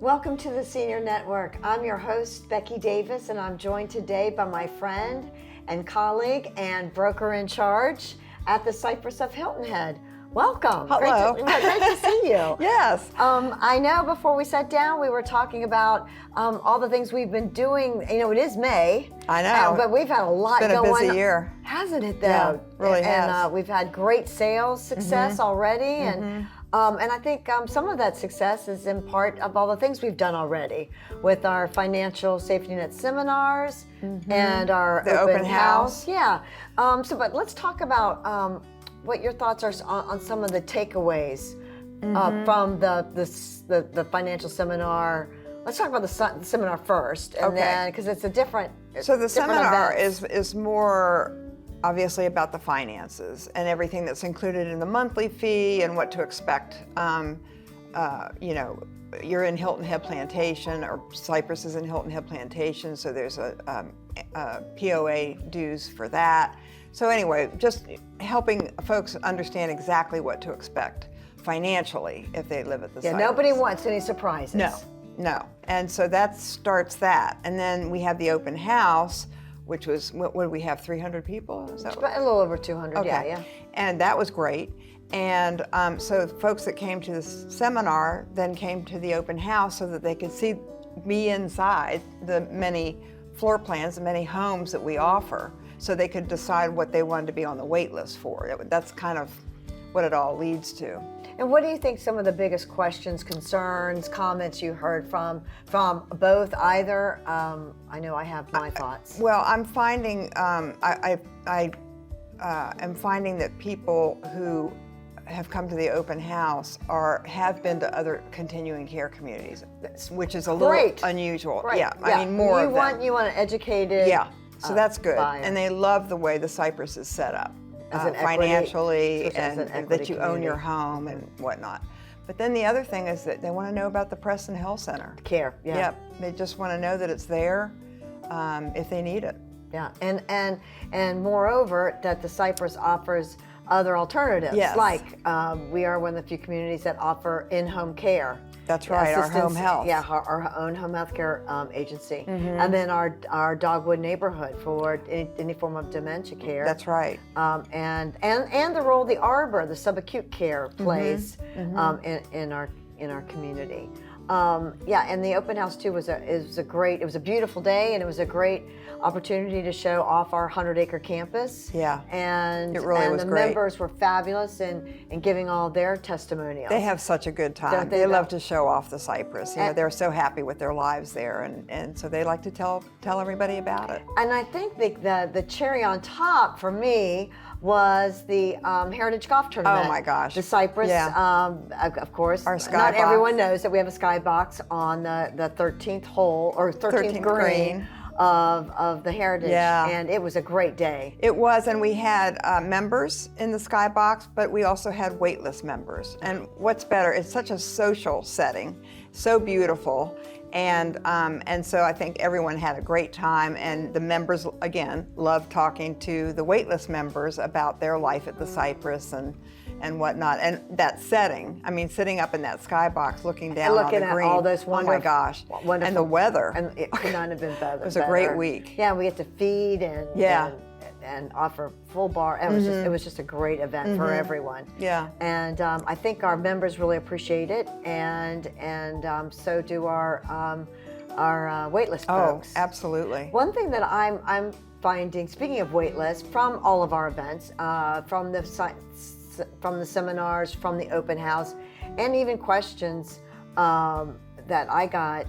Welcome to the Senior Network. I'm your host, Becky Davis, and I'm joined today by my friend and colleague and broker in charge at the Cypress of Hilton Head. Welcome. Hello. Great to see you. Yes. I know before we sat down, we were talking about all the things we've been doing. You know, it is May. I know. But we've had a lot going on. It's been a busy year. Hasn't it, though? Yeah, really has. And we've had great sales success already. And I think some of that success is in part of all the things we've done already with our financial safety net seminars and our open house. Yeah. But let's talk about what your thoughts are on some of the takeaways from the financial seminar. Let's talk about the seminar first, and then because it's a different. So the seminar events. is more obviously about the finances and everything that's included in the monthly fee and what to expect. You know, you're in Hilton Head Plantation, or Cypress is in Hilton Head Plantation, so there's a POA dues for that. So anyway, just helping folks understand exactly what to expect financially if they live at the Cypress. Nobody wants any surprises. No. And so that starts that. And then we have the open house, which was, what did we have, 300 people? Is that a little over 200, okay. yeah. And that was great. And so folks that came to this seminar then came to the open house so that they could be inside the many floor plans, the many homes that we offer, so they could decide what they wanted to be on the wait list for. That's kind of what it all leads to. And what do you think some of the biggest questions, concerns, comments you heard from both, either? I know I have my thoughts. Well, I'm finding, I am finding that people who have come to the open house have been to other continuing care communities, which is a little unusual. Right. Yeah, I mean more of them. You want an educated. Yeah, so that's good. buyer. And they love the way the Cypress is set up. As an financially, equity, and as an equity that you own community. your home and whatnot. But then the other thing is that they want to know about the Preston Health Center. Care, yeah. Yep, they just want to know that it's there if they need it. Yeah, and moreover, that the Cypress offers other alternatives. Yes. Like we are one of the few communities that offer in-home care. That's right, our home health. Yeah, our own home health care agency. And then our Dogwood neighborhood for any form of dementia care. That's right. And the role the Arbor, the subacute care, plays in our community. And the open house too was a beautiful day, and it was a great opportunity to show off our 100-acre campus. Yeah, and it really was the great. Members were fabulous in giving all their testimonials. They have such a good time. They love to show off the Cypress. You know, they're so happy with their lives there, and so they like to tell everybody about it. And I think the cherry on top for me was the Heritage Golf Tournament. Oh my gosh. The Cypress, of course. Our sky Not box. everyone knows that we have a skybox on the 13th hole, or 13th green of the Heritage. Yeah. And it was a great day. It was, and we had members in the skybox, but we also had waitlist members. And what's better, it's such a social setting, so beautiful. And so I think everyone had a great time, and the members, again, loved talking to the waitlist members about their life at the Cypress and whatnot. And that setting, I mean, sitting up in that skybox looking down on the green. At all those wonderful, oh my gosh. Wonderful, and the weather. And it could not have been better. It was a great week. Yeah, we had to feed and offer full bar. It was just a great event for everyone. Yeah. And I think our members really appreciate it, and so do our waitlist folks. Oh, absolutely. One thing that I'm finding, speaking of waitlist, from all of our events, from the seminars, from the open house, and even questions that I got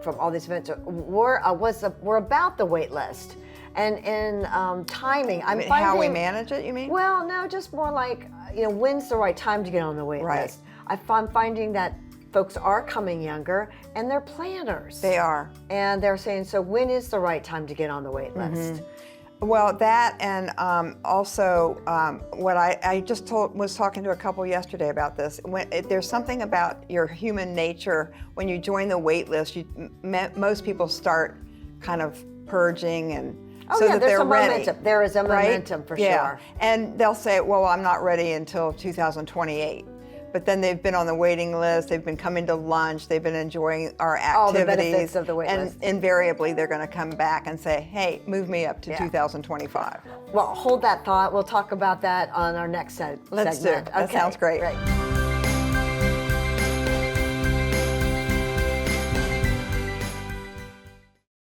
from all these events were about the wait list and timing. I mean, how we manage it, you mean? Well, no, just more like, when's the right time to get on the wait list? I'm finding that folks are coming younger, and they're planners. They are. And they're saying, so when is the right time to get on the wait list? Well, that, and also what I just was talking to a couple yesterday about this. There's something about your human nature when you join the wait list. Most people start kind of purging and that they're ready. Momentum. There is a momentum for sure. And they'll say, well, I'm not ready until 2028. but then they've been on the waiting list, they've been coming to lunch, they've been enjoying our activities. All the benefits of the wait and list. invariably they're going to come back and say, hey, move me up to 2025. Well, hold that thought. We'll talk about that on our next segment. Let's do it. That sounds great.